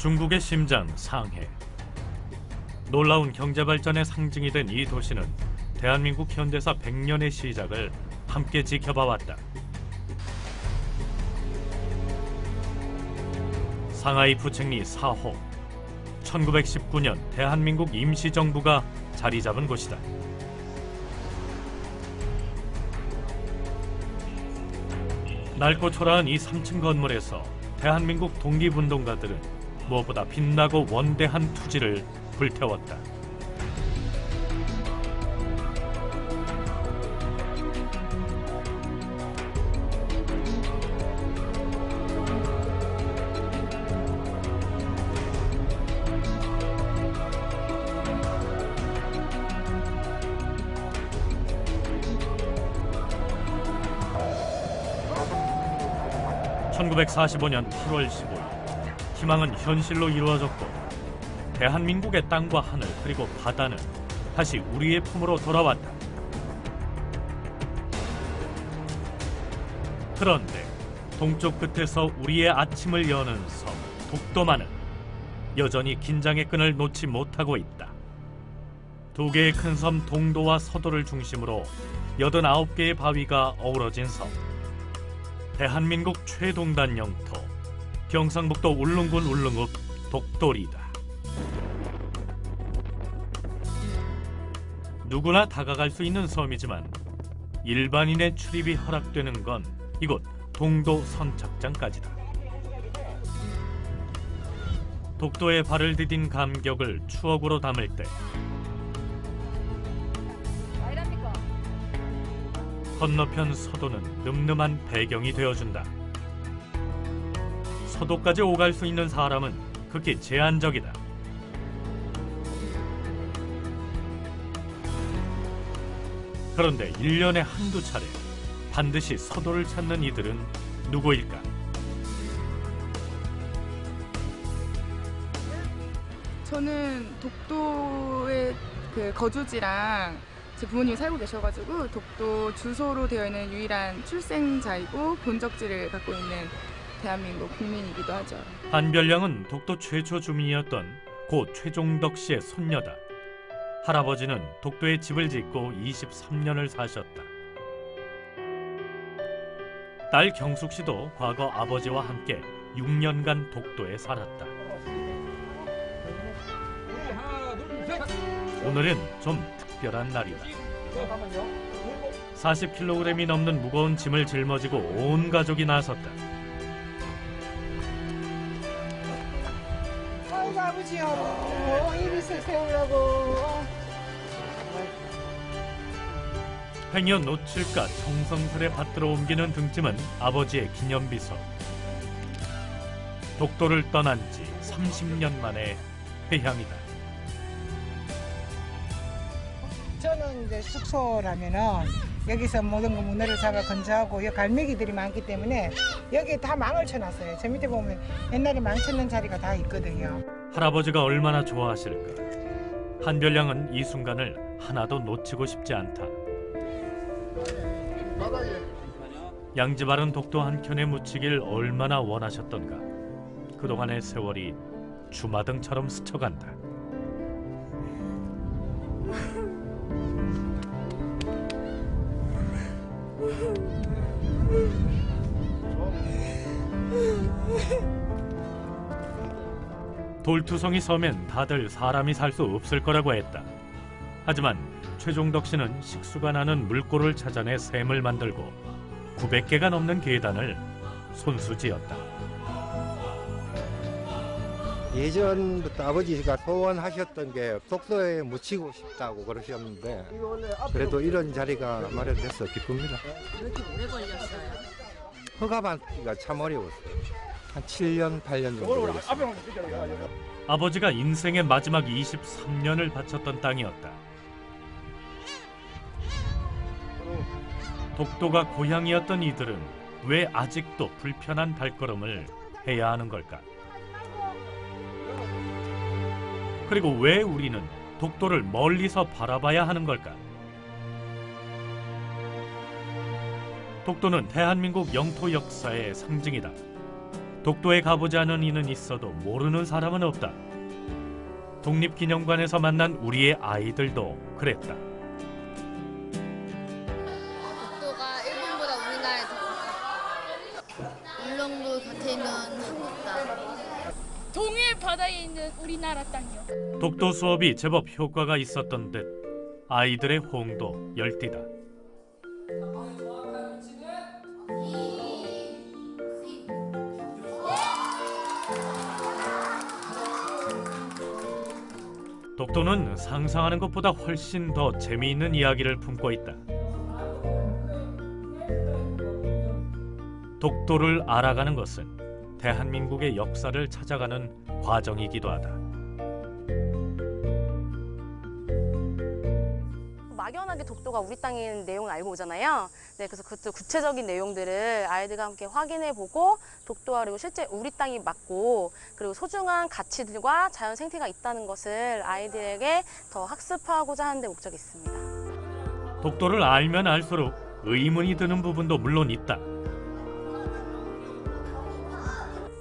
중국의 심장 상해. 놀라운 경제 발전의 상징이 된 이 도시는 대한민국 현대사 100년의 시작을 함께 지켜봐왔다. 상하이 부책리 4호. 1919년 대한민국 임시정부가 자리 잡은 곳이다. 낡고 초라한 이 3층 건물에서 대한민국 독립운동가들은 무엇보다 빛나고 원대한 투지를 불태웠다. (1945년 8월 15일) 희망은 현실로 이루어졌고 대한민국의 땅과 하늘 그리고 바다는 다시 우리의 품으로 돌아왔다. 그런데 동쪽 끝에서 우리의 아침을 여는 섬 독도만은 여전히 긴장의 끈을 놓지 못하고 있다. 두 개의 큰 섬 동도와 서도를 중심으로 89개의 바위가 어우러진 섬. 대한민국 최동단 영토 경상북도 울릉군 울릉읍 독도리다. 누구나 다가갈 수 있는 섬이지만 일반인의 출입이 허락되는 건 이곳 동도 선착장까지다. 독도에 발을 디딘 감격을 추억으로 담을 때 건너편 서도는 늠름한 배경이 되어준다. 서도까지 오갈 수 있는 사람은 극히 제한적이다. 그런데 1년에 한두 차례 반드시 서도를 찾는 이들은 누구일까? 저는 독도의 거주지랑 제 부모님이 살고 계셔가지고 독도 주소로 되어 있는 유일한 출생자이고 본적지를 갖고 있는 대한민국 국민이기도 하죠. 한별량은 독도 최초 주민이었던 고 최종덕 씨의 손녀다. 할아버지는 독도에 집을 짓고 23년을 사셨다. 딸 경숙 씨도 과거 아버지와 함께 6년간 독도에 살았다. 오늘은 좀 특별한 날이다. 40kg이 넘는 무거운 짐을 짊어지고 온 가족이 나섰다. 아이고 아버지요, 이리서 세우라고. 행여 놓칠까 정성스레 받들어 옮기는 등짐은 아버지의 기념비서. 독도를 떠난 지 30년 만의 회향이다. 저는 이제 숙소라면은 여기서 모든 거 문어를 잡아 건조하고 여기 갈매기들이 많기 때문에 여기에 다 망을 쳐놨어요. 저 밑에 보면 옛날에 망 쳤는 자리가 다 있거든요. 할아버지가 얼마나 좋아하실까. 한별량은 이 순간을 하나도 놓치고 싶지 않다. 양지바른 독도 한켠에 묻히길 얼마나 원하셨던가. 그동안의 세월이 주마등처럼 스쳐간다. 돌투성이 서면 다들 사람이 살 수 없을 거라고 했다. 하지만 최종덕 씨는 식수가 나는 물골을 찾아내 샘을 만들고 900개가 넘는 계단을 손수지었다. 예전부터 아버지가 소원하셨던 게 독도에 묻히고 싶다고 그러셨는데 그래도 이런 자리가 마련돼서 기쁩니다. 왜 이렇게 오래 걸렸어요? 허가 받기가 참 어려웠어요. 한 7년, 8년 정도 걸렸어요. 아버지가 인생의 마지막 23년을 바쳤던 땅이었다. 독도가 고향이었던 이들은 왜 아직도 불편한 발걸음을 해야 하는 걸까? 그리고 왜 우리는 독도를 멀리서 바라봐야 하는 걸까? 독도는 대한민국 영토 역사의 상징이다. 독도에 가보지 않은 이는 있어도 모르는 사람은 없다. 독립기념관에서 만난 우리의 아이들도 그랬다. 독도가 일본보다 우리나라에 더 커. 울릉도 곁에 있는 한국 땅. 동해 바다에 있는 우리나라 땅이요. 독도 수업이 제법 효과가 있었던 듯 아이들의 호응도 열띠다. 독도는 상상하는 것보다 훨씬 더 재미있는 이야기를 품고 있다. 독도를 알아가는 것은 대한민국의 역사를 찾아가는 과정이기도 하다. 막연하게 독도가 우리 땅인 내용을 알고 오잖아요. 네, 그래서 그 구체적인 내용들을 아이들과 함께 확인해보고 독도와 그리고 실제 우리 땅이 맞고 그리고 소중한 가치들과 자연 생태가 있다는 것을 아이들에게 더 학습하고자 하는 데 목적이 있습니다. 독도를 알면 알수록 의문이 드는 부분도 물론 있다.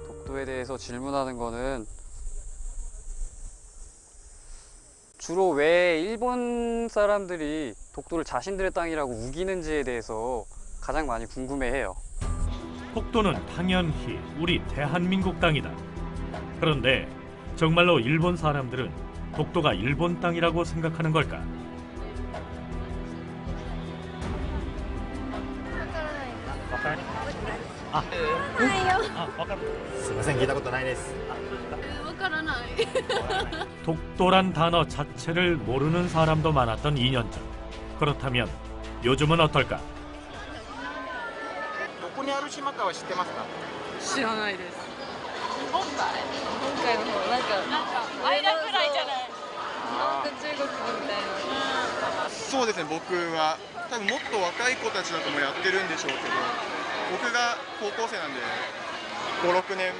독도에 대해서 질문하는 거는 주로 왜 일본 사람들이 독도를 자신들의 땅이라고 우기는지에 대해서 가장 많이 궁금해해요. 독도는 당연히 우리 대한민국 땅이다. 그런데 정말로 일본 사람들은 독도가 일본 땅이라고 생각하는 걸까? すいません、聞いたことないです。わからない。 독도란 단어 자체를 모르는 사람도 많았던 2년 전. 그렇다면 요즘은 어떨까? どこにある島かは知ってますか？知らないです。本海の方なんか間くらいじゃない。なんか中国みたいな。そうですね、僕は多分もっと若い子たちだともやってるんでしょうけど、僕が高校生なんで5、6年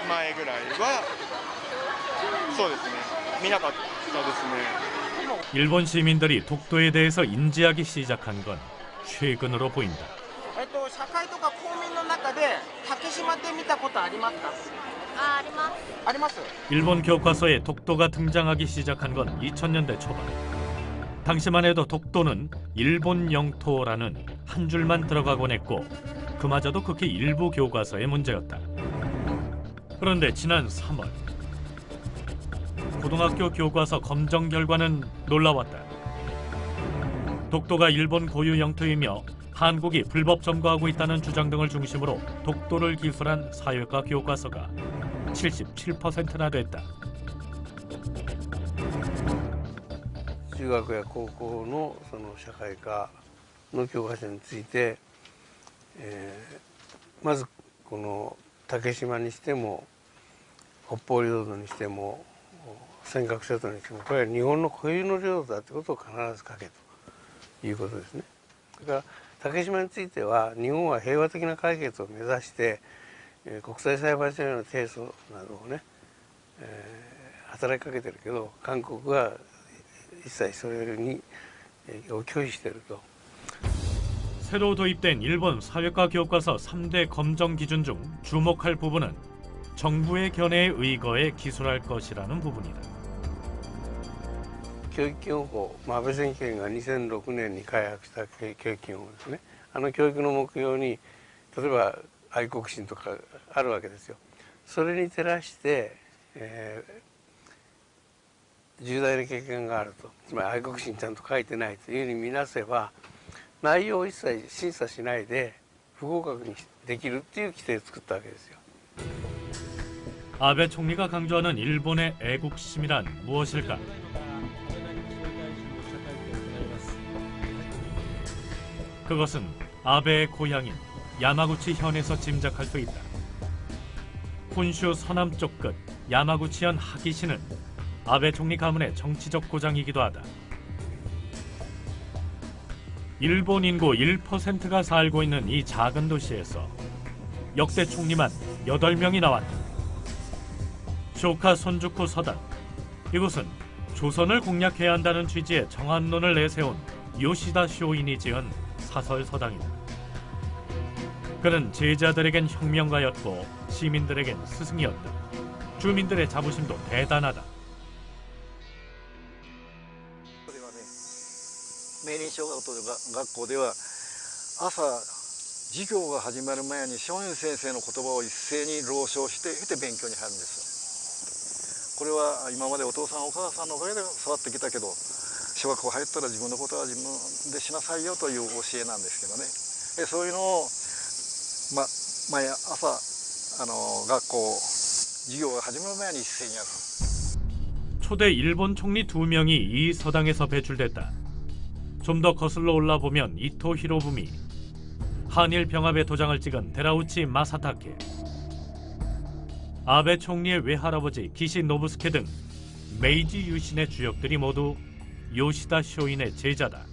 前ぐらいはそうですね、見なかったですね。 일본 시민들이 독도에 대해서 인지하기 시작한 건 최근으로 보인다. 社会とか公民の中で竹島って見たことありますか？あります。あります。 일본 교과서에 독도가 등장하기 시작한 건 2000년대 초반. 당시만 해도 독도는 일본 영토라는 한 줄만 들어가곤 했고 그마저도 극히 일부 교과서의 문제였다. 그런데 지난 3월 고등학교 교과서 검정 결과는 놀라웠다. 독도가 일본 고유 영토이며 한국이 불법 점거하고 있다는 주장 등을 중심으로 독도를 기술한 사회과 교과서가 77%나 됐다. 中学や高校のその社会科の教科書について、まずこの竹島にしても北方領土にしても尖閣諸島にしてもこれは日本の固有の領土だということを必ず書けということですね。それから竹島については日本は平和的な解決を目指して国際裁判所への提訴などをね、働きかけてるけど韓国は一切それに拒否していると. 새로 도입된 일본 사회과 교과서 3대 검정 기준 중 주목할 부분은 정부의 견해에 의거해 기술할 것이라는 부분이다. 教育基本法、安倍政権が2006年に開発した教育基本法ですね。教育の目標に例えば愛国心とかあるわけですよ。それに照らして、重大な経験があると、つまり愛国心ちゃんと書いてないというふうに見なせば内容を一切審査しないで不合格にできるっていう規定を作ったわけですよ。 아베 총리가 강조하는 일본의 애국심이란 무엇일까? 그것은 아베의 고향인 야마구치 현에서 짐작할 수 있다. 혼슈 서남쪽 끝 야마구치현 하기시는 아베 총리 가문의 정치적 고장이기도 하다. 일본 인구 1%가 살고 있는 이 작은 도시에서 역대 총리만 8명이 나왔다. 쇼카 손주쿠 서당. 이곳은 조선을 공략해야 한다는 취지의 정한론을 내세운 요시다 쇼인이 지은 사설 서당이다. 그는 제자들에겐 혁명가였고 시민들에겐 스승이었다. 주민들의 자부심도 대단하다. 明林小学校では朝授業が始まる前に松陰先生の言葉を一斉に朗唱して勉強に入るんです。これは今までお父さんお母さんのおかげで育ってきたけど、小学校入ったら自分のことは自分でしなさいよという教えなんですけどね。そういうのを毎朝学校授業が始まる前に一斉にやる。 초대 일본 총리 2명이 이 서당에서 배출됐다. 좀 더 거슬러 올라보면 이토 히로부미, 한일 병합의 도장을 찍은 데라우치 마사타케, 아베 총리의 외할아버지 기시 노부스케 등 메이지 유신의 주역들이 모두 요시다 쇼인의 제자다.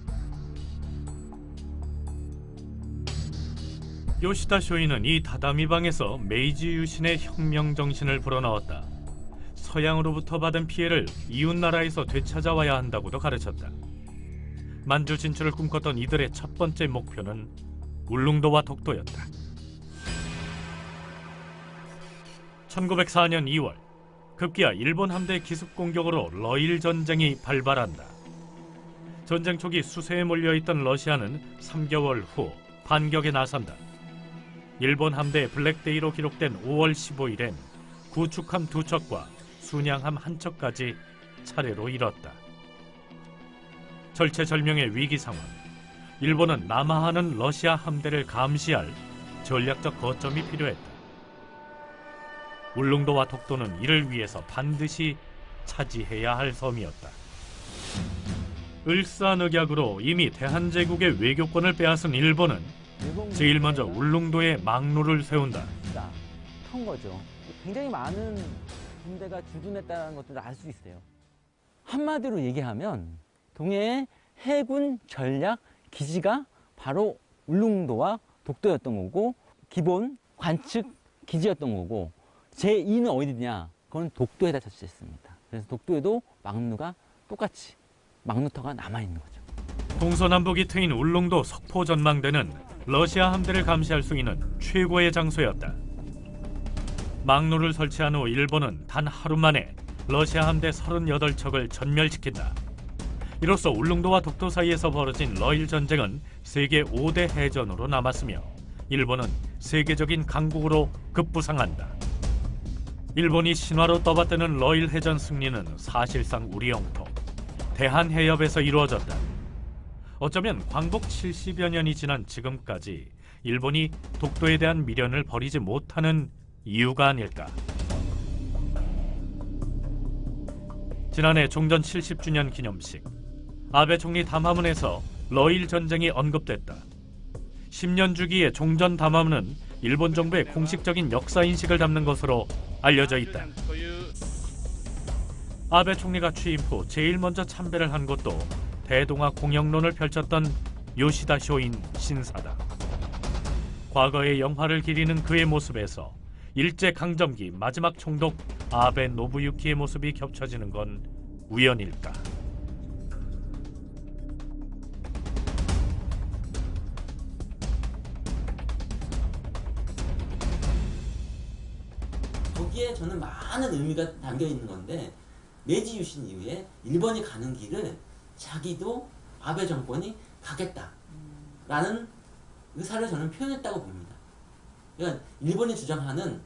요시다 쇼인은 이 다다미방에서 메이지 유신의 혁명 정신을 불어넣었다. 서양으로부터 받은 피해를 이웃나라에서 되찾아와야 한다고도 가르쳤다. 만주 진출을 꿈꿨던 이들의 첫 번째 목표는 울릉도와 독도였다. 1904년 2월, 급기야 일본 함대 기습 공격으로 러일 전쟁이 발발한다. 전쟁 초기 수세에 몰려있던 러시아는 3개월 후 반격에 나선다. 일본 함대의 블랙데이로 기록된 5월 15일엔 구축함 2척과 순양함 1척까지 차례로 잃었다. 절체절명의 위기 상황. 일본은 남하하는 러시아 함대를 감시할 전략적 거점이 필요했다. 울릉도와 독도는 이를 위해서 반드시 차지해야 할 섬이었다. 을사늑약으로 이미 대한제국의 외교권을 빼앗은 일본은 제일 먼저 울릉도에 망루를 세운다. 턴 거죠. 굉장히 많은 군대가 주둔했다는 것들을 알 수 있어요. 한마디로 얘기하면 동해의 해군 전략 기지가 바로 울릉도와 독도였던 거고, 기본 관측 기지였던 거고, 제2는 어디냐? 그건 독도에다 설치했습니다. 그래서 독도에도 망루가 똑같이 망루터가 남아있는 거죠. 동서남북이 트인 울릉도 석포 전망대는 러시아 함대를 감시할 수 있는 최고의 장소였다. 망루를 설치한 후 일본은 단 하루 만에 러시아 함대 38척을 전멸시킨다. 이로써 울릉도와 독도 사이에서 벌어진 러일 전쟁은 세계 5대 해전으로 남았으며 일본은 세계적인 강국으로 급부상한다. 일본이 신화로 떠받드는 러일 해전 승리는 사실상 우리 영토 대한해협에서 이루어졌다. 어쩌면 광복 70여 년이 지난 지금까지 일본이 독도에 대한 미련을 버리지 못하는 이유가 아닐까. 지난해 종전 70주년 기념식, 아베 총리 담화문에서 러일 전쟁이 언급됐다. 10년 주기의 종전 담화문은 일본 정부의 공식적인 역사인식을 담는 것으로 알려져 있다. 아베 총리가 취임 후 제일 먼저 참배를 한 곳도 대동아 공영론을 펼쳤던 요시다 쇼인 신사다. 과거의 영화를 기리는 그의 모습에서 일제강점기 마지막 총독 아베 노부유키의 모습이 겹쳐지는 건 우연일까? 거기에 저는 많은 의미가 담겨 있는 건데, 메이지 유신 이후에 일본이 가는 길을 자기도 아베 정권이 가겠다라는 의사를 저는 표현했다고 봅니다. 그러니까 일본이 주장하는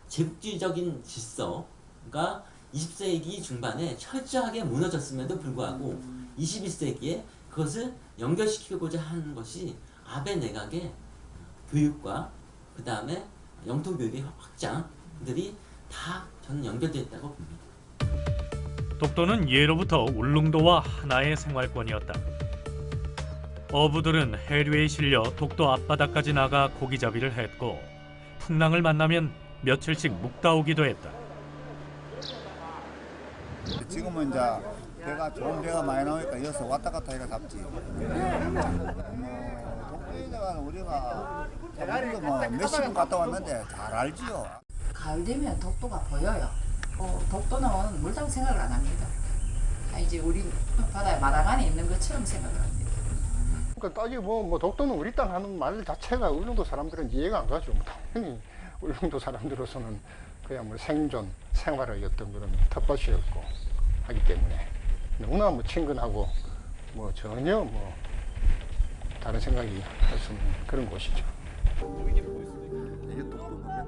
제국주의적인 질서가 20세기 중반에 철저하게 무너졌음에도 불구하고 21세기에 그것을 연결시키고자 하는 것이 아베 내각의 교육과 그 다음에 영토 교육의 확장들이 다 저는 연결되어 있다고 봅니다. 독도는 예로부터 울릉도와 하나의 생활권이었다. 어부들은 해류에 실려 독도 앞바다까지 나가 고기잡이를 했고, 풍랑을 만나면 며칠씩 묵다 오기도 했다. 지금은 이제 배가 좋은 배가 많이 나오니까 여기서 왔다 갔다 해가 잡지. 독도에다가 우리가 몇 시간 갔다 왔는데 잘 알지요. 가을 되면 독도가 보여요. 독도는 물다고 생각을 안 합니다. 이제 우리 바다에 마당 안에 있는 것처럼 생각을 합니다. 그러니까 따지고 뭐 독도는 우리 땅 하는 말 자체가 울릉도 사람들은 이해가 안 가죠. 당연히 울릉도 사람들로서는 그냥 뭐 생존, 생활의 어떤 그런 텃밭이었고 하기 때문에 너무나 뭐 친근하고 뭐 전혀 뭐 다른 생각이 할 수 없는 그런 곳이죠.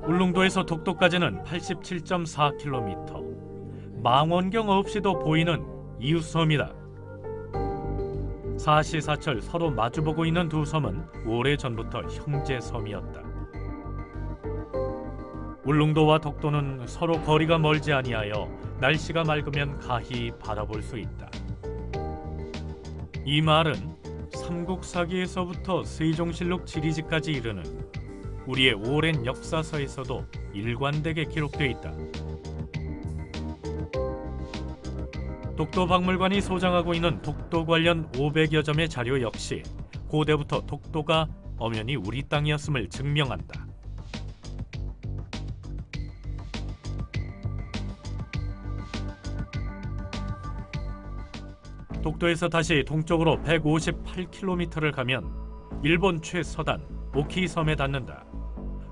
울릉도에서 독도까지는 87.4km. 망원경 없이도 보이는 이웃섬이다. 사시사철 서로 마주보고 있는 두 섬은 오래전부터 형제섬이었다. 울릉도와 독도는 서로 거리가 멀지 아니하여 날씨가 맑으면 가히 바라볼 수 있다. 이 말은 삼국사기에서부터 세종실록 지리지까지 이르는 우리의 오랜 역사서에서도 일관되게 기록되어 있다. 독도박물관이 소장하고 있는 독도 관련 500여 점의 자료 역시 고대부터 독도가 엄연히 우리 땅이었음을 증명한다. 독도에서 다시 동쪽으로 158km를 가면 일본 최서단 오키섬에 닿는다.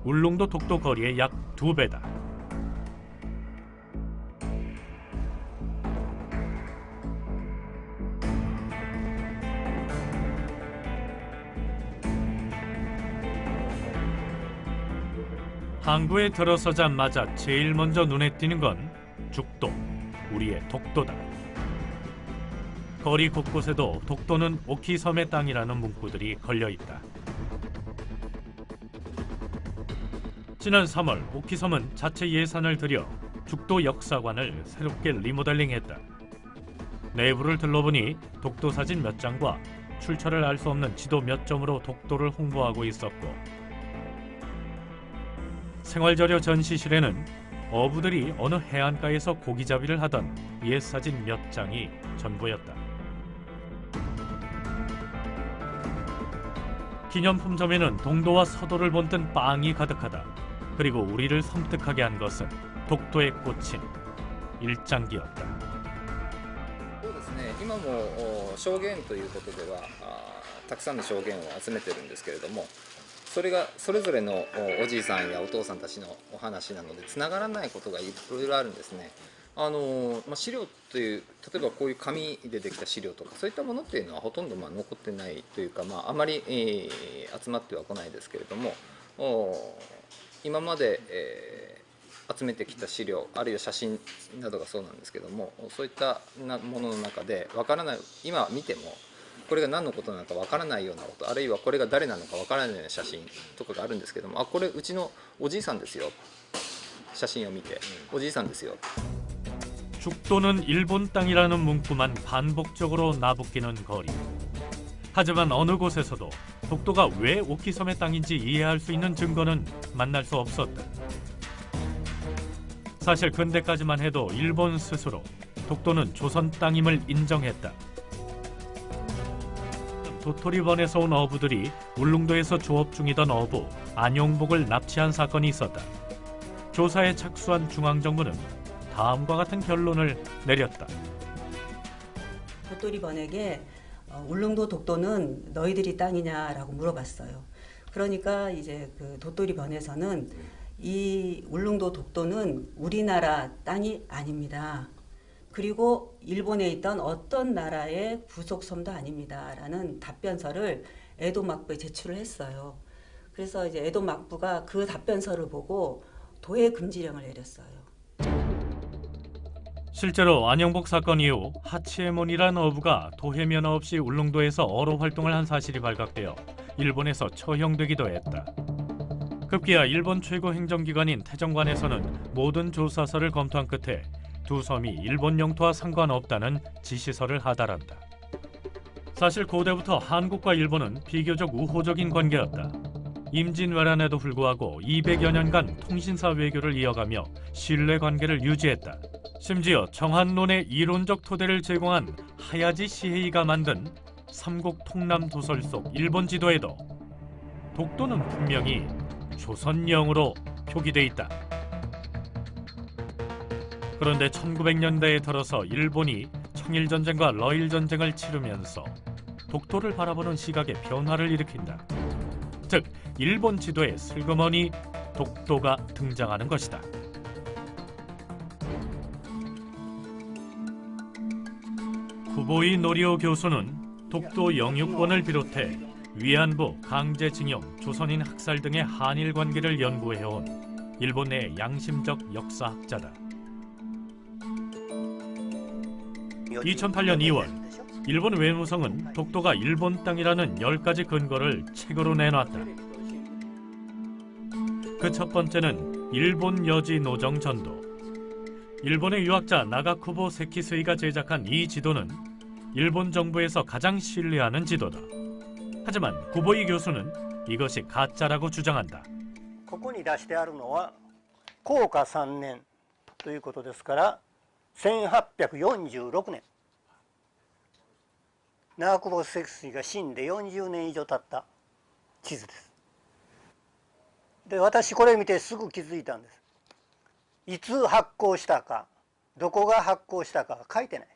울릉도 독도 거리의 약 2배다. 항구에 들어서자마자 제일 먼저 눈에 띄는 건 죽도, 우리의 독도다. 거리 곳곳에도 독도는 오키섬의 땅이라는 문구들이 걸려있다. 지난 3월 오키섬은 자체 예산을 들여 죽도 역사관을 새롭게 리모델링했다. 내부를 둘러보니 독도 사진 몇 장과 출처를 알 수 없는 지도 몇 점으로 독도를 홍보하고 있었고, 생활자료 전시실에는 어부들이 어느 해안가에서 고기잡이를 하던 옛 사진 몇 장이 전부였다. 기념품점에는 동도와 서도를 본뜬 빵이 가득하다. 그리고 우리를 섬뜩하게 한 것은 독도에 꽂힌 일장기였다. そうですね、今も証言ということではたくさんの証言を集めてるんですけれども、それがそれぞれのおじいさんやお父さんたちのお話なのでつながらないことがいろいろあるんですね。資料という、例えばこういう紙でできた資料とかそういったものっていうのはほとんど残ってないというか、あまり集まってはこないですけれども、今まで集めてきた資料あるいは写真などがそうなんですけども、そういったものの中でわからない、今見てもこれが何のことなのかわからないようなこと、あるいはこれが誰なのかわからないような写真とかがあるんですけども、これうちのおじいさんですよ、写真を見ておじいさんですよ。 죽도는 일본 땅이라는 문구만 반복적으로 나부끼는 거리. 하지만 어느 곳에서도 독도가 왜 오키섬의 땅인지 이해할 수 있는 증거는 만날 수 없었다. 사실 근대까지만 해도 일본 스스로 독도는 조선 땅임을 인정했다. 도토리번에서 온 어부들이 울릉도에서 조업 중이던 어부 안용복을 납치한 사건이 있었다. 조사에 착수한 중앙정부는 다음과 같은 결론을 내렸다. 도토리번에게 울릉도 독도는 너희들이 땅이냐라고 물어봤어요. 그러니까 이제 그 도토리번에서는 이 울릉도 독도는 우리나라 땅이 아닙니다. 그리고 일본에 있던 어떤 나라의 부속섬도 아닙니다라는 답변서를 에도 막부에 제출을 했어요. 그래서 이제 에도 막부가 그 답변서를 보고 도해 금지령을 내렸어요. 실제로 안용복 사건 이후 하치에몬이란 어부가 도해 면허 없이 울릉도에서 어로 활동을 한 사실이 발각되어 일본에서 처형되기도 했다. 급기야 일본 최고 행정기관인 태정관에서는 모든 조사서를 검토한 끝에 두 섬이 일본 영토와 상관없다는 지시서를 하달한다. 사실 고대부터 한국과 일본은 비교적 우호적인 관계였다. 임진왜란에도 불구하고 200여 년간 통신사 외교를 이어가며 신뢰관계를 유지했다. 심지어 정한론의 이론적 토대를 제공한 하야지 시헤이가 만든 삼국 통남 도설 속 일본 지도에도 독도는 분명히 조선령으로 표기돼 있다. 그런데 1900년대에 들어서 일본이 청일전쟁과 러일전쟁을 치르면서 독도를 바라보는 시각의 변화를 일으킨다. 즉, 일본 지도에 슬그머니 독도가 등장하는 것이다. 쿠보이 노리오 교수는 독도 영유권을 비롯해 위안부, 강제징용, 조선인 학살 등의 한일 관계를 연구해온 일본 내 양심적 역사학자다. 2008년 2월 일본 외무성은 독도가 일본 땅이라는 10가지 근거를 책으로 내놨다. 그 첫 번째는 일본 여지 노정 전도. 일본의 유학자 나가쿠보 세키스이가 제작한 이 지도는 일본 정부에서 가장 신뢰하는 지도다. 하지만 구보이 교수는 이것이 가짜라고 주장한다. ここに出してあるのは弘化3年ということですから1846年長久保摂水が死んで40年以上経った地図です。で私これ見てすぐ気づいたんです。いつ発行したかどこが発行したか書いてない。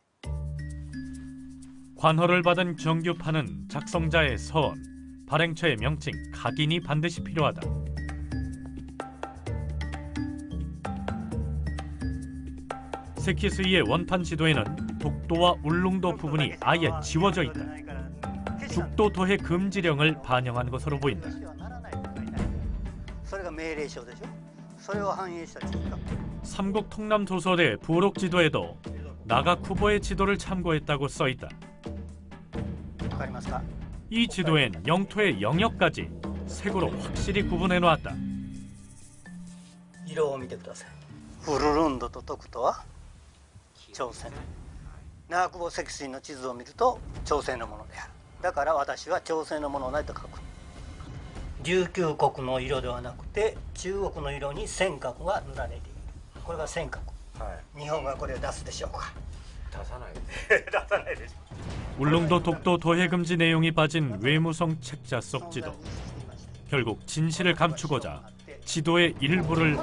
관허를 받은 정규판은 작성자의 서원, 발행처의 명칭, 각인이 반드시 필요하다. 세키스이의 원판 지도에는 독도와 울릉도 부분이 아예 지워져 있다. 죽도 도해 금지령을 반영한 것으로 보인다. 삼국 통남도서대 부록 지도에도 나가쿠보의 지도를 참고했다고 써있다. 이 지도엔 영토의 영역까지 색으로 확실히 구분해 놓았다. 色を見てください。ウルルンドと徳とは朝鮮。長久保積水の地図を見ると朝鮮のものである。だから私は朝鮮のものないと書く。19国の色ではなくて中国の色に尖閣が塗られている。これが尖閣。日本がこれを出すでしょうか。出さない。出さないでしょ。 울릉도 독도 도해 금지 내용이 빠진 외무성 책자 속 지도. 결국 진실을 감추고자 지도의 일부를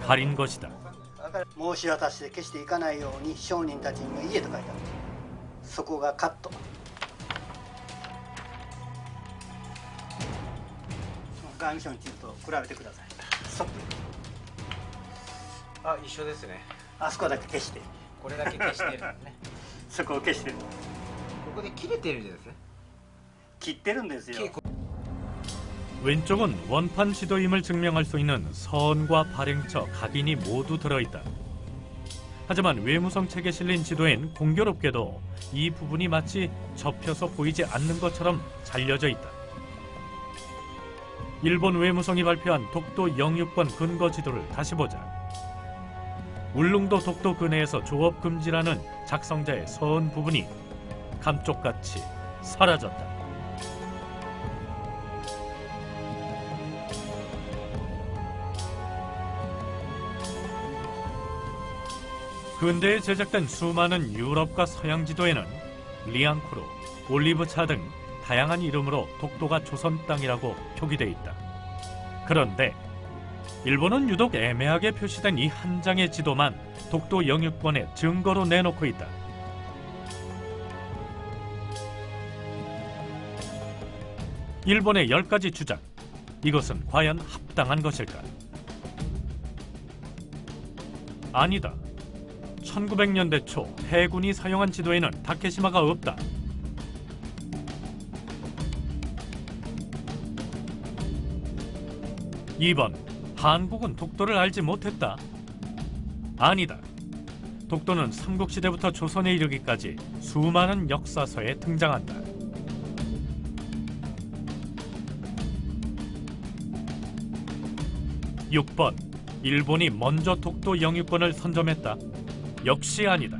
가린 것이다. 申し渡して決していかないように商人たちに言えと書いてある。そこがカット。外務省の地図と比べてください。そっくり。あ、一緒ですね。あそこだけ消して。これだけ消してるね。そこを消してる。 ここで切れてるんですね。 切ってるんですよ。 왼쪽은 원판 지도임을 증명할 수 있는 서원과 발행처, 각인이 모두 들어있다. 하지만 외무성 책에 실린 지도엔 공교롭게도 이 부분이 마치 접혀서 보이지 않는 것처럼 잘려져 있다. 일본 외무성이 발표한 독도 영유권 근거 지도를 다시 보자. 울릉도 독도 근해에서 조업 금지라는 작성자의 서원 부분이 감쪽같이 사라졌다. 근대에 제작된 수많은 유럽과 서양 지도에는 리앙크루, 올리브차 등 다양한 이름으로 독도가 조선 땅이라고 표기되어 있다. 그런데 일본은 유독 애매하게 표시된 이 한 장의 지도만 독도 영유권의 증거로 내놓고 있다. 일본의 10가지 주장, 이것은 과연 합당한 것일까? 아니다. 1900년대 초 해군이 사용한 지도에는 다케시마가 없다. (2번) 한국은 독도를 알지 못했다. 아니다. 독도는 삼국시대부터 조선에 이르기까지 수많은 역사서에 등장한다. 6번. 일본이 먼저 독도 영유권을 선점했다. 역시 아니다.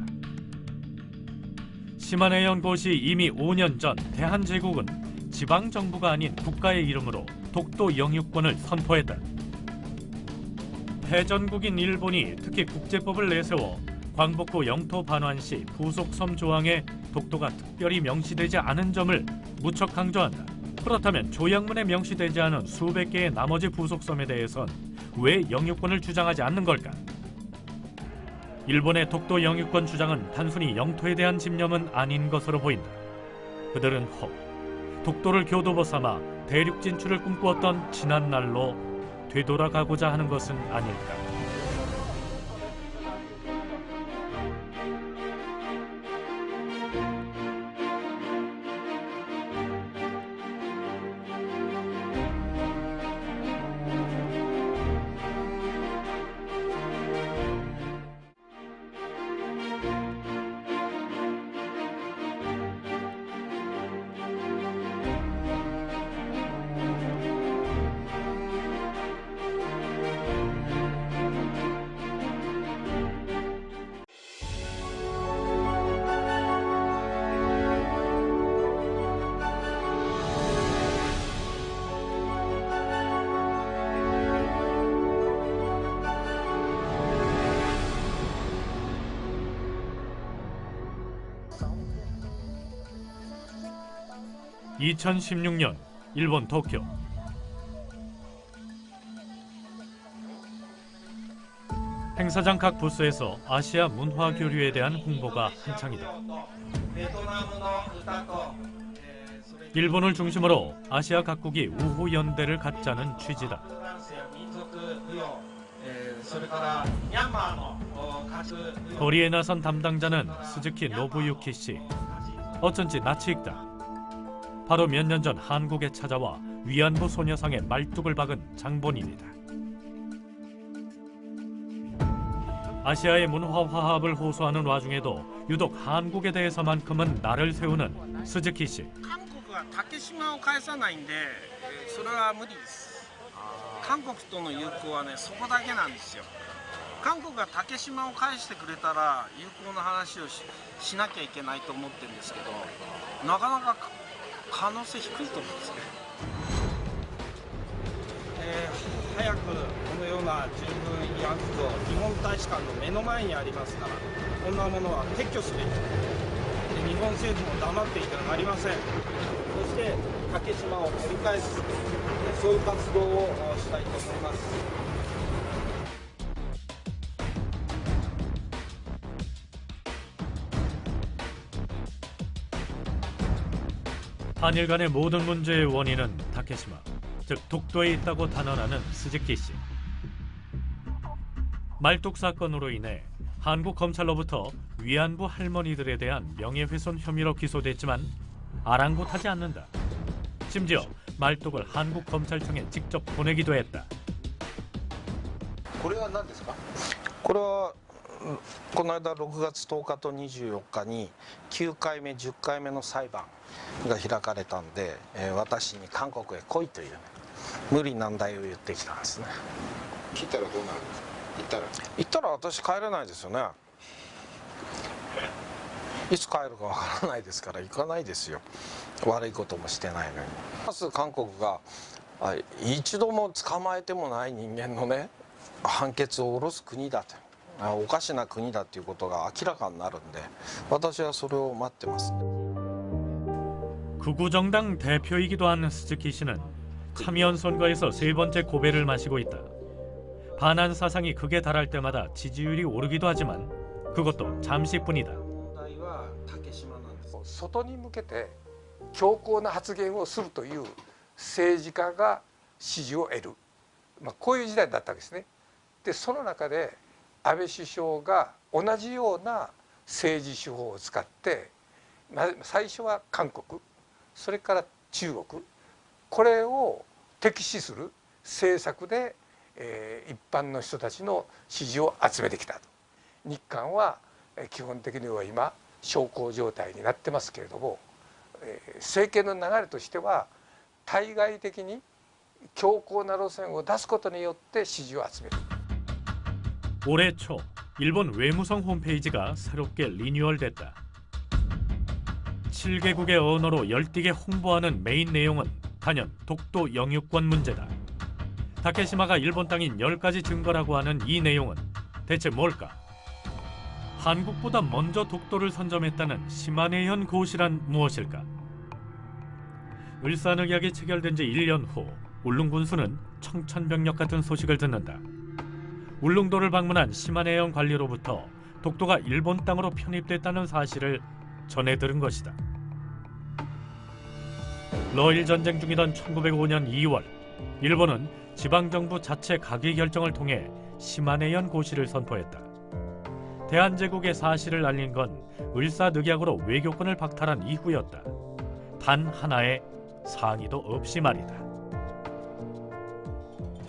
시마네 연고시 이미 5년 전 대한제국은 지방정부가 아닌 국가의 이름으로 독도 영유권을 선포했다. 패전국인 일본이 특히 국제법을 내세워 광복후 영토 반환 시 부속섬 조항에 독도가 특별히 명시되지 않은 점을 무척 강조한다. 그렇다면 조약문에 명시되지 않은 수백 개의 나머지 부속섬에 대해선 왜 영유권을 주장하지 않는 걸까? 일본의 독도 영유권 주장은 단순히 영토에 대한 집념은 아닌 것으로 보인다. 그들은 혹 독도를 교두보 삼아 대륙 진출을 꿈꾸었던 지난 날로 되돌아가고자 하는 것은 아닐까. (2016년) 일본 도쿄. 행사장 각 부스에서 아시아 문화 교류에 대한 홍보가 한창이다. 일본을 중심으로 아시아 각국이 우호 연대를 갖자는 취지다. 거리에 나선 담당자는 스즈키 노부유키 씨. 어쩐지 낯이 익다. 바로 몇 년 전 한국에 찾아와 위안부 소녀상에 말뚝을 박은 장본인이다. 아시아의 문화 화합을 호소하는 와중에도 유독 한국에 대해서만큼은 날을 세우는 스즈키 씨. 한국은 타케시마를 返さないんで、それは無理です。韓国との友好はね、そこだけなんですよ。韓国が竹島を返してくれたら友好の話をしなきゃいけないと思ってるんですけど、なかなか可能性低いと思うんですね。早くこのような十分慰安婦像、日本大使館の目の前にありますから、こんなものは撤去すべきで、日本政府も黙っていてはなりません。そして竹島を取り返す、そういう活動をしたいと思います。한일 간의 모든 문제의 원인은 타케시마, 즉 독도에 있다고 단언하는 스즈키 씨. 말뚝 사건으로 인해 한국 검찰로부터 위안부 할머니들에 대한 명예훼손 혐의로 기소됐지만 아랑곳하지 않는다. 심지어 말뚝을 한국 검찰청에 직접 보내기도 했다. これは何ですか? これはこの間6月10日と24日に9回目10回目の裁判が開かれたんで、私に韓国へ来いという無理難題を言ってきたんですね。聞いたらどうなるんですか？行ったら私帰れないですよね。いつ帰るかわからないですから行かないですよ。悪いこともしてないのに。まず韓国が一度も捕まえてもない人間のね判決を下ろす国だと。おかしな国だということが明らかになるんで私はそれを待ってます。 극우정당 대표이기도 한 스즈키 씨는 참여연 선거에서 세 번째 고배를 마시고 있다. 반한 사상이 극에 달할 때마다 지지율이 오르기도 하지만 그것도 잠시뿐이다. 外に向けて強硬な発言をするという政治家が支持を得る、こういう時代だったわけですね。でその中で安倍首相が同じような政治手法を使って最初は韓国それから中国これを敵視する政策で、一般の人たちの支持を集めてきたと。日韓は基本的には今小康状態になってますけれども、政権の流れとしては対外的に強硬な路線を出すことによって支持を集める。 올해 초 일본 외무성 홈페이지가 새롭게 리뉴얼됐다. 7개국의 언어로 열띠게 홍보하는 메인 내용은 단연 독도 영유권 문제다. 타케시마가 일본 땅인 10가지 증거라고 하는 이 내용은 대체 뭘까? 한국보다 먼저 독도를 선점했다는 시마네현 고시란 무엇일까? 을사늑약이 체결된 지 1년 후 울릉 군수는 청천벽력 같은 소식을 듣는다. 울릉도를 방문한 시마네현 관리로부터 독도가 일본 땅으로 편입됐다는 사실을 전해 들은 것이다. 러일 전쟁 중이던 1905년 2월, 일본은 지방정부 자체 가기 결정을 통해 시마네현 고시를 선포했다. 대한제국의 사실을 알린 건 을사늑약으로 외교권을 박탈한 이후였다. 단 하나의 상의도 없이 말이다.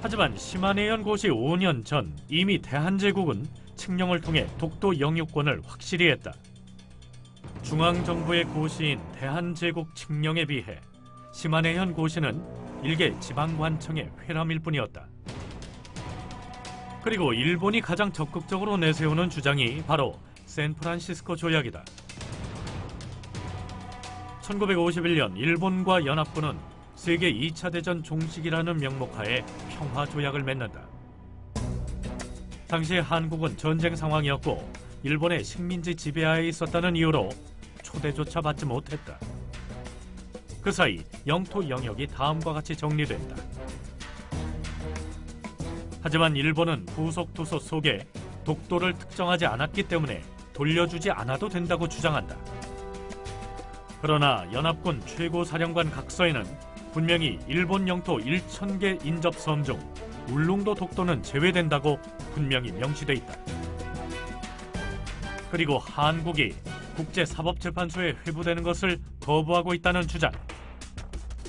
하지만 시마네현 고시 5년 전 이미 대한제국은 칙령을 통해 독도 영유권을 확실히 했다. 중앙정부의 고시인 대한제국 칙령에 비해 시마네현 고시는 일개 지방관청의 회람일 뿐이었다. 그리고 일본이 가장 적극적으로 내세우는 주장이 바로 샌프란시스코 조약이다. 1951년 일본과 연합군은 세계 2차 대전 종식이라는 명목하에 평화조약을 맺는다. 당시 한국은 전쟁 상황이었고 일본의 식민지 지배하에 있었다는 이유로 초대조차 받지 못했다. 그 사이 영토 영역이 다음과 같이 정리된다. 하지만 일본은 부속 투소 속에 독도를 특정하지 않았기 때문에 돌려주지 않아도 된다고 주장한다. 그러나 연합군 최고사령관 각서에는 분명히 일본 영토 1,000개 인접섬 중 울릉도 독도는 제외된다고 분명히 명시돼 있다. 그리고 한국이 국제사법재판소에 회부되는 것을 거부하고 있다는 주장.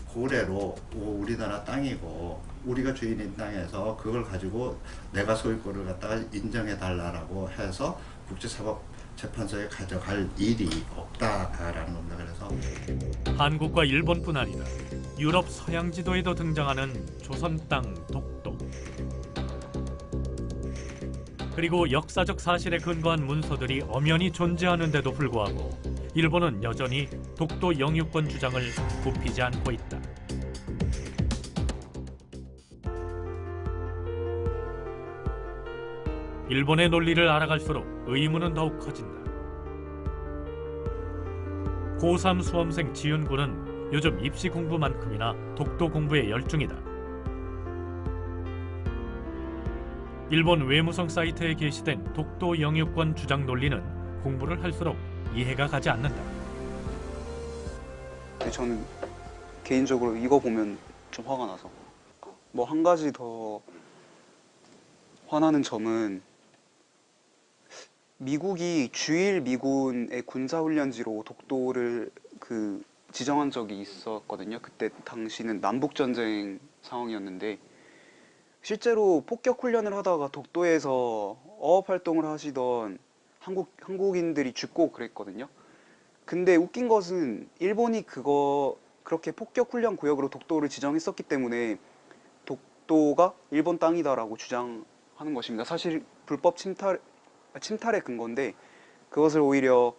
고래로 우리나라 땅이고 우리가 주인인 땅에서 그걸 가지고 내가 소유권을 갖다가 인정해 달라고 해서 국제사법재판소에 가져갈 일이 없다라는 겁니다. 그래서 한국과 일본뿐 아니라 유럽 서양 지도에도 등장하는 조선 땅 독도. 그리고 역사적 사실에 근거한 문서들이 엄연히 존재하는데도 불구하고 일본은 여전히 독도 영유권 주장을 굽히지 않고 있다. 일본의 논리를 알아갈수록 의문은 더욱 커진다. 고3 수험생 지윤군은 요즘 입시 공부만큼이나 독도 공부에 열중이다. 일본 외무성 사이트에 게시된 독도 영유권 주장 논리는 공부를 할수록 이해가 가지 않는다. 저는 개인적으로 이거 보면 좀 화가 나서 뭐 한 가지 더 화나는 점은 미국이 주일 미군의 군사훈련지로 독도를 지정한 적이 있었거든요. 그때 당시는 남북전쟁 상황이었는데 실제로 폭격 훈련을 하다가 독도에서 어업 활동을 하시던 한국인들이 죽고 그랬거든요. 근데 웃긴 것은 일본이 그렇게 폭격 훈련 구역으로 독도를 지정했었기 때문에 독도가 일본 땅이다라고 주장하는 것입니다. 사실 불법 침탈의 근거인데 그것을 오히려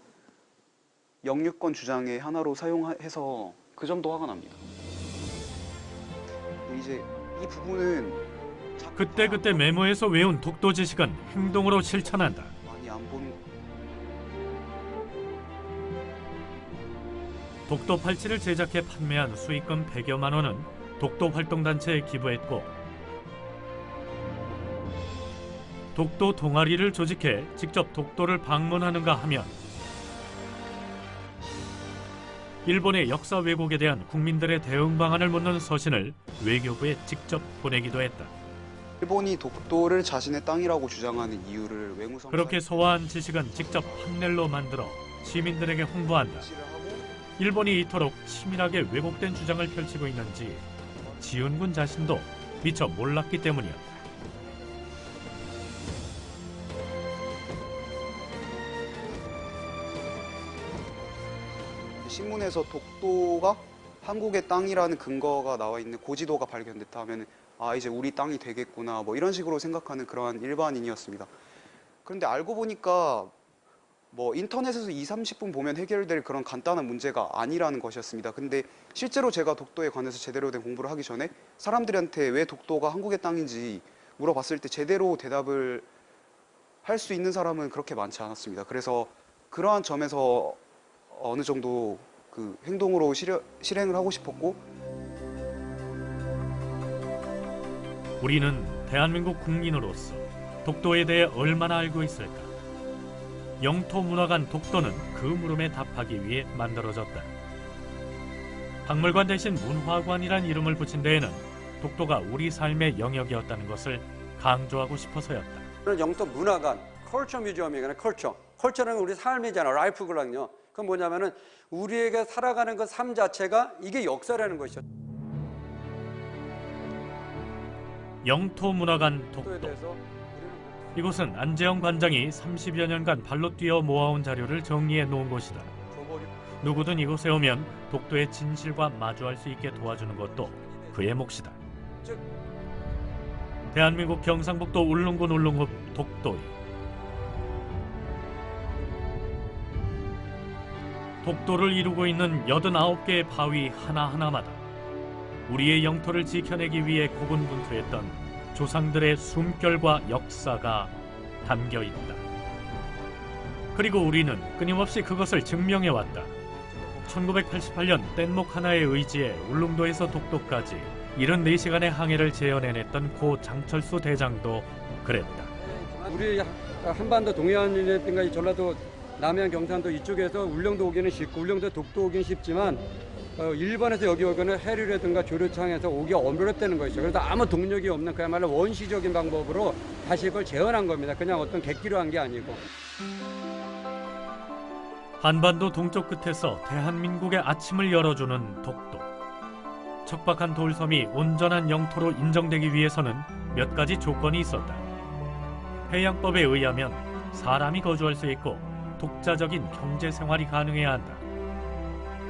영유권 주장의 하나로 사용해서 그 점도 화가 납니다. 이제 이 부분은 그때 메모에서 외운 독도 지식은 행동으로 실천한다. 많이 안 보는 독도 팔찌를 제작해 판매한 수익금 100여만 원은 독도 활동단체에 기부했고 독도 동아리를 조직해 직접 독도를 방문하는가 하면 일본의 역사 왜곡에 대한 국민들의 대응 방안을 묻는 서신을 외교부에 직접 보내기도 했다. 일본이 독도를 자신의 땅이라고 주장하는 이유를 외무성 그렇게 소화한 지식은 직접 판넬로 만들어 시민들에게 홍보한다. 일본이 이토록 치밀하게 왜곡된 주장을 펼치고 있는지 지윤군 자신도 미처 몰랐기 때문이었다. 신문에서 독도가 한국의 땅이라는 근거가 나와 있는 고지도가 발견됐다 하면 아 이제 우리 땅이 되겠구나 뭐 이런 식으로 생각하는 그러한 일반인이었습니다. 그런데 알고 보니까 뭐 인터넷에서 20-30분 보면 해결될 그런 간단한 문제가 아니라는 것이었습니다. 근데 실제로 제가 독도에 관해서 제대로 된 공부를 하기 전에 사람들한테 왜 독도가 한국의 땅인지 물어봤을 때 제대로 대답을 할 수 있는 사람은 그렇게 많지 않았습니다. 그래서 그러한 점에서 어느 정도 그 행동으로 실행을 하고 싶었고 우리는 대한민국 국민으로서 독도에 대해 얼마나 알고 있을까? 영토문화관 독도는 그 물음에 답하기 위해 만들어졌다. 박물관 대신 문화관이란 이름을 붙인 데에는 독도가 우리 삶의 영역이었다는 것을 강조하고 싶어서였다. 영토 문화관, 컬처 뮤지엄이거나 컬처는 우리 삶이잖아, 라이프거든요. 그건 뭐냐면은 우리에게 살아가는 그 삶 자체가 이게 역사라는 것이죠. 영토문화관 독도. 이곳은 안재영 관장이 30여 년간 발로 뛰어 모아온 자료를 정리해 놓은 곳이다. 누구든 이곳에 오면 독도의 진실과 마주할 수 있게 도와주는 것도 그의 몫이다. 대한민국 경상북도 울릉군 울릉읍 독도리. 독도를 이루고 있는 89개의 바위 하나하나마다 우리의 영토를 지켜내기 위해 고군분투했던 조상들의 숨결과 역사가 담겨있다. 그리고 우리는 끊임없이 그것을 증명해왔다. 1988년 뗏목 하나에 의지해 울릉도에서 독도까지 74시간의 항해를 재현해냈던 고 장철수 대장도 그랬다. 우리 한반도 동해안이라든가 전라도 남해안 경상도 이쪽에서 울릉도 오기는 쉽고 울릉도 독도 오기는 쉽지만 일본에서 여기 오기는 해류라든가 조류창에서 오기 어렵다는 것이죠. 그래서 아무 동력이 없는 그야말로 원시적인 방법으로 다시 그걸 재현한 겁니다. 그냥 어떤 객기로 한 게 아니고. 한반도 동쪽 끝에서 대한민국의 아침을 열어주는 독도. 척박한 돌섬이 온전한 영토로 인정되기 위해서는 몇 가지 조건이 있었다. 해양법에 의하면 사람이 거주할 수 있고 독자적인 경제 생활이 가능해야 한다.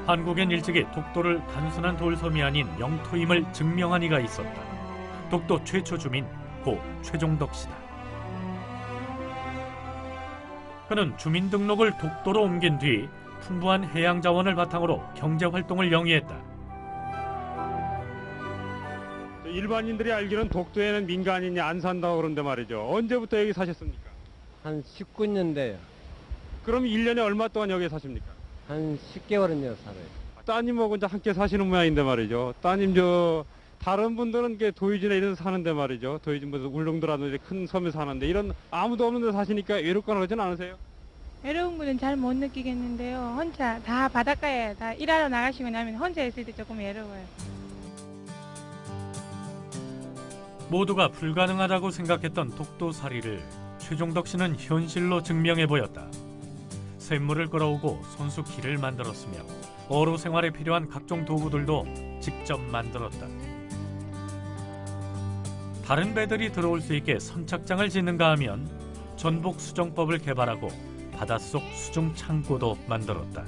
한국엔 일찍이 독도를 단순한 돌섬이 아닌 영토임을 증명한 이가 있었다. 독도 최초 주민 고 최종덕 씨다. 그는 주민등록을 독도로 옮긴 뒤 풍부한 해양 자원을 바탕으로 경제 활동을 영위했다. 일반인들이 알기로는 독도에는 민간인이 안 산다고 그러는데 말이죠. 언제부터 여기 사셨습니까? 한 19년 돼요. 그럼 1년에 얼마 동안 여기에 사십니까? 한 10개월은요 살아요. 따님하고 이제 함께 사시는 모양인데 말이죠. 따님 다른 분들은 도의진에 이런 데 사는데 말이죠. 도의진 무슨 울릉도라든지 큰 섬에 사는데 이런 아무도 없는 데 사시니까 외롭거나 그러진 않으세요? 외로운 거는 잘 못 느끼겠는데요. 혼자 다 바닷가에 다 일하러 나가시고 나면 혼자 있을 때 조금 외로워요. 모두가 불가능하다고 생각했던 독도살이를 최종덕 씨는 현실로 증명해 보였다. 샘물을 끌어오고 손수 길을 만들었으며 어로 생활에 필요한 각종 도구들도 직접 만들었다. 다른 배들이 들어올 수 있게 선착장을 짓는가 하면 전복 수정법을 개발하고 바닷속 수중 창고도 만들었다.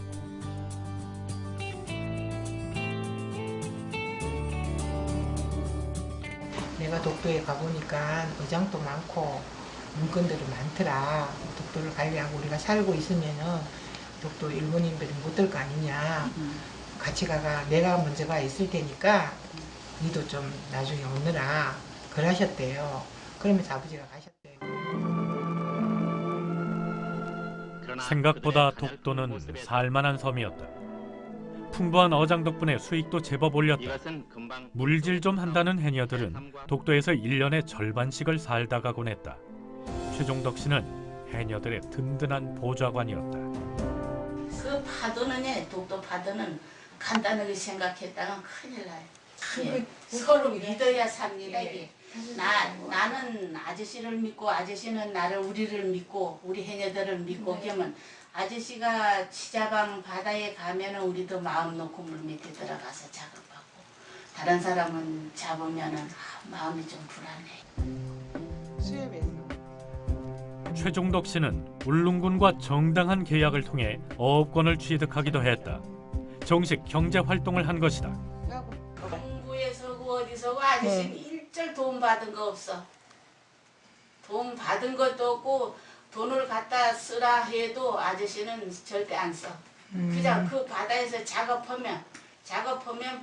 내가 독도에 가보니까 의장도 많고 문건들이 많더라. 독도를 관리하고 우리가 살고 있으면은 독도 일본인들이 못 들 거 아니냐. 같이 가가 내가 먼저 가 있을 테니까 니도 좀 나중에 오느라 그러셨대요. 그러면서 아버지가 가셨대요. 생각보다 독도는 살만한 섬이었다. 풍부한 어장 덕분에 수익도 제법 올렸다. 물질 좀 한다는 해녀들은 독도에서 1년의 절반씩을 살다 가곤 했다. 최종덕 씨는 해녀들의 든든한 보좌관이었다. 그 파도는 독도 파도는 간단하게 생각했다가 큰일 나요. 예, 서로 믿어야 삽니다. 이게. 나는 아저씨를 믿고 아저씨는 우리를 믿고 우리 해녀들을 믿고 그러면 아저씨가 치자방 바다에 가면은 우리도 마음 놓고 물 밑에 들어가서 작업하고 다른 사람은 잡으면은 마음이 좀 불안해. 수협에서. 최종덕 씨는 울릉군과 정당한 계약을 통해 어업권을 취득하기도 했다. 정식 경제 활동을 한 것이다. 공부에서고 어디서고 아저씨는 일절 돈 받은 거 없어. 돈 받은 것도 없고 돈을 갖다 쓰라 해도 아저씨는 절대 안 써. 그냥 그 바다에서 작업하면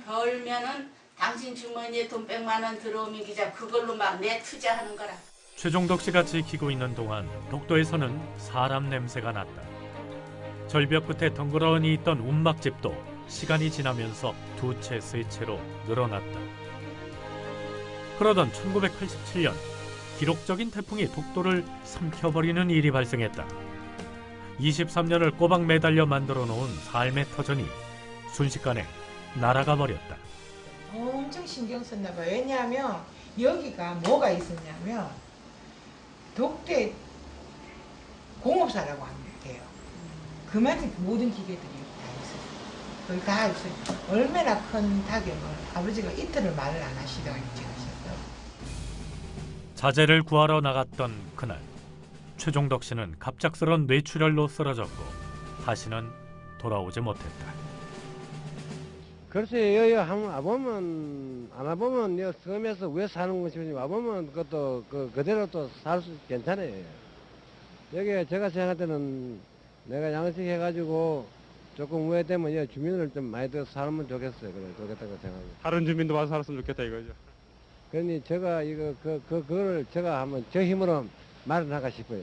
벌면은 당신 주머니에 돈 100만 원 들어오면 그냥 그걸로 막 내 투자하는 거라. 최종덕 씨가 지키고 있는 동안 독도에서는 사람 냄새가 났다. 절벽 끝에 덩그러니 있던 운막집도 시간이 지나면서 2채, 3채로 늘어났다. 그러던 1987년 기록적인 태풍이 독도를 삼켜버리는 일이 발생했다. 23년을 꼬박 매달려 만들어 놓은 삶의 터전이 순식간에 날아가 버렸다. 엄청 신경 썼나 봐요. 왜냐하면 여기가 뭐가 있었냐면 독대 공업사라고 하면 돼요. 그만큼 모든 기계들이 다 있어요. 거기 다 있어요. 얼마나 큰 타격을 아버지가 이틀을 말을 안 하시다가 일찍하셨어요. 자재를 구하러 나갔던 그날, 최종덕 씨는 갑작스런 뇌출혈로 쓰러졌고 다시는 돌아오지 못했다. 글쎄 여기 한번 와보면 안 와보면 여 섬에서 왜 사는 것이 와보면 그것도 그대로 또 살 수 괜찮아요. 여기 제가 생각할 때는 내가 양식해가지고 조금 후회되면 여기 주민을 좀 많이 더 살면 좋겠어요. 그래 좋겠다고 생각해요. 다른 주민도 와서 살았으면 좋겠다 이거죠. 그러니 제가 이거 그거를 제가 한번 저 힘으로 마련하고 싶어요.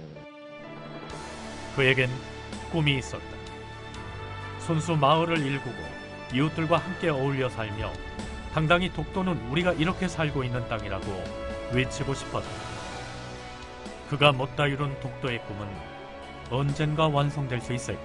그에겐 꿈이 있었다. 손수 마을을 일구고 이웃들과 함께 어울려 살며 당당히 독도는 우리가 이렇게 살고 있는 땅이라고 외치고 싶었다. 그가 못다 이룬 독도의 꿈은 언젠가 완성될 수 있을까?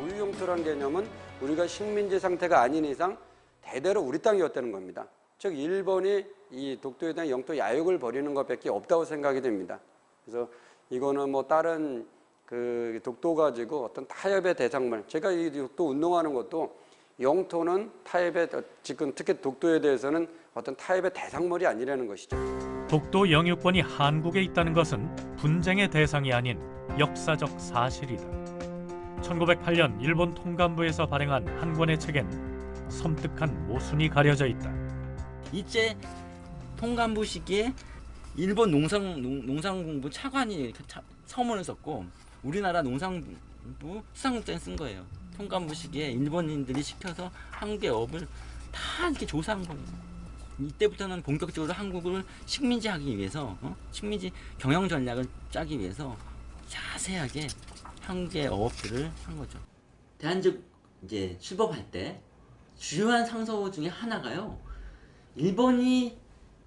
우유영토라는 개념은 우리가 식민지 상태가 아닌 이상 대대로 우리 땅이었다는 겁니다. 즉 일본이 이 독도에 대한 영토 야욕을 벌이는 것밖에 없다고 생각이 됩니다. 그래서 이거는 뭐 다른 그 독도 가지고 어떤 타협의 대상물, 제가 이 독도 운동하는 것도 영토는 타협의, 지금 특히 독도에 대해서는 어떤 타협의 대상물이 아니라는 것이죠. 독도 영유권이 한국에 있다는 것은 분쟁의 대상이 아닌 역사적 사실이다. 1908년 일본 통감부에서 발행한 한 권의 책엔 섬뜩한 모순이 가려져 있다. 이때 통감부 시기에 일본 농상공부 차관이 서문을 썼고 우리나라 농상부 수상국장이 쓴 거예요. 통감부 시기에 일본인들이 시켜서 한국의 업을 다 이렇게 조사한 거예요. 이때부터는 본격적으로 한국을 식민지하기 위해서 식민지 경영 전략을 짜기 위해서 자세하게 한국의 어업들을 한 거죠. 대한적 이제 출범할 때 주요한 상소 중에 하나가요. 일본이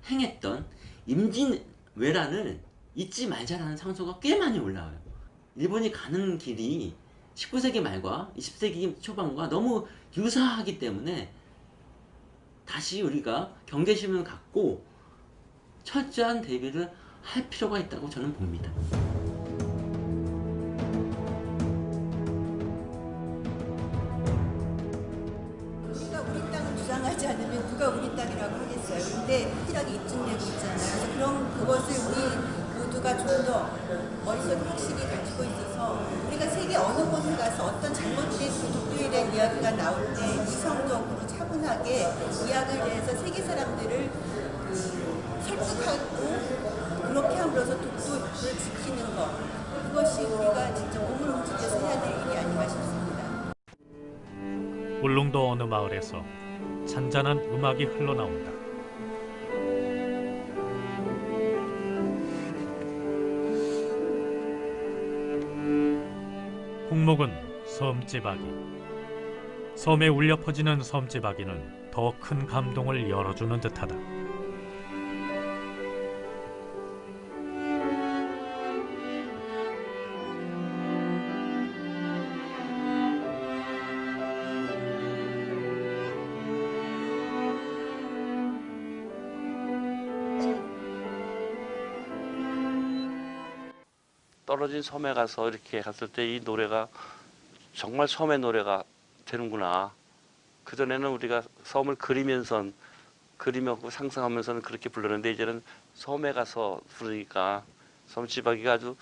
행했던 임진왜란을 잊지 말자라는 상소가 꽤 많이 올라와요. 일본이 가는 길이 19세기 말과 20세기 초반과 너무 유사하기 때문에 다시 우리가 경계심을 갖고 철저한 대비를 할 필요가 있다고 저는 봅니다. 우리가 우리 땅을 주장하지 않으면 누가 우리 땅이라고 하겠어요. 근데 확실하게 입증되고 있잖아요. 그럼 그것을 우리 모두가 좀 더 머릿속에 확실히 가지고 있어서 우리가 세계 어느 곳에 가서 어떤 잘못된 독도에 대한 이야기가 나올 때 이성적으로 차분하게 이야기를 해서 세계 사람들을 설득하고 그렇게 함으로써 독도를 지키는 것, 그것이 우리가 진짜 몸을 움직여서 해야 될 일이 아닌가 싶습니다. 울릉도 어느 마을에서 잔잔한 음악이 흘러나온다. 곡목은 섬지박이. 섬에 울려 퍼지는 섬지박이는 더 큰 감동을 열어주는 듯하다. 떨어진 섬에 가서 이렇게 갔을 때 이 노래가 정말 섬의 노래가 되는구나. 그전에는 우리가 섬을 그리면서 상상하면서는 그렇게 불렀는데 이제는 섬에 가서 부르니까 섬지박이가 아주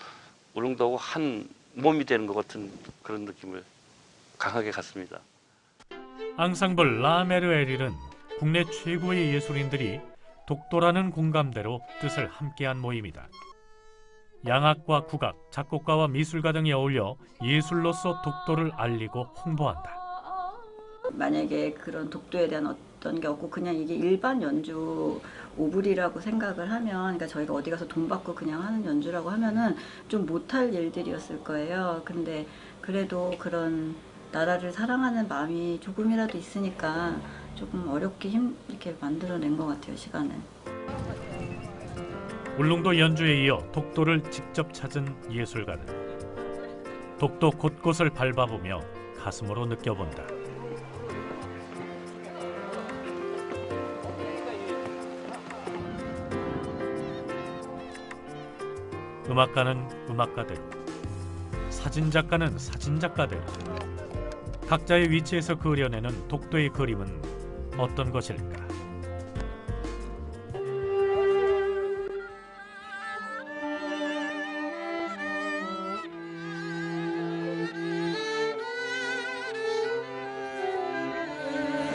울릉도하고 한 몸이 되는 것 같은 그런 느낌을 강하게 갖습니다. 앙상블 라메르에릴은 국내 최고의 예술인들이 독도라는 공감대로 뜻을 함께한 모임이다. 양악과 국악, 작곡가와 미술가 등이 어울려 예술로서 독도를 알리고 홍보한다. 만약에 그런 독도에 대한 어떤 게 없고 그냥 이게 일반 연주 오브리라고 생각을 하면, 그러니까 저희가 어디 가서 돈 받고 그냥 하는 연주라고 하면은 좀 못할 일들이었을 거예요. 근데 그래도 그런 나라를 사랑하는 마음이 조금이라도 있으니까 조금 어렵게 이렇게 만들어낸 것 같아요, 시간을. 울릉도 연주에 이어 독도를 직접 찾은 예술가들. 독도 곳곳을 밟아보며 가슴으로 느껴본다. 음악가는 음악가대로, 사진작가는 사진작가대로 각자의 위치에서 그려내는 독도의 그림은 어떤 것일까?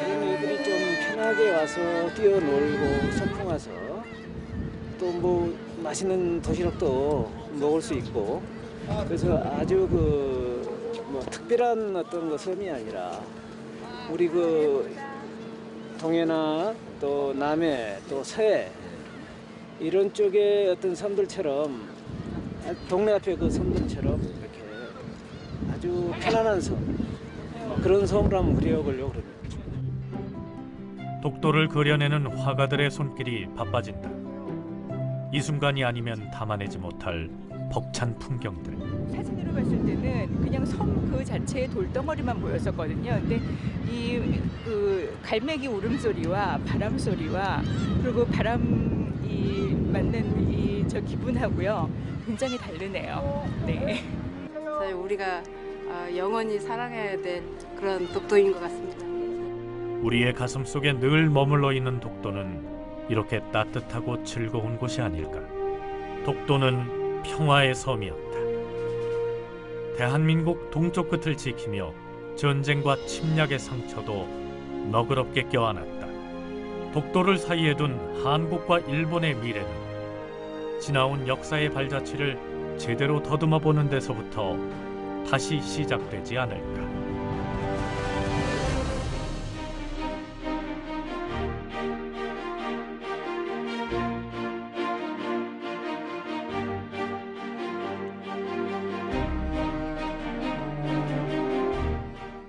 애들이 좀 편하게 와서 뛰어놀고 소풍 와서 또 뭐 맛있는 도시락도 먹을 수 있고, 그래서 아주 뭐 특별한 어떤 그 섬이 아니라 우리 그 동해나 또 남해 또 서해 이런 쪽의 어떤 섬들처럼, 동네 앞에 그 섬들처럼 이렇게 아주 편안한 섬, 그런 섬으로 한번 그려보려고 합니다. 독도를 그려내는 화가들의 손길이 바빠진다. 이 순간이 아니면 담아내지 못할 벅찬 풍경들. 사진으로 봤을 때는 그냥 섬 그 자체의 돌덩어리만 보였었거든요. 근데 그 갈매기 울음소리와 바람 소리와 그리고 바람이 맞는 저 기분하고요, 굉장히 다르네요. 네. 우리가 영원히 사랑해야 될 그런 독도인 것 같습니다. 우리의 가슴 속에 늘 머물러 있는 독도는 이렇게 따뜻하고 즐거운 곳이 아닐까. 독도는 평화의 섬이었다. 대한민국 동쪽 끝을 지키며 전쟁과 침략의 상처도 너그럽게 껴안았다. 독도를 사이에 둔 한국과 일본의 미래는 지나온 역사의 발자취를 제대로 더듬어 보는 데서부터 다시 시작되지 않을까.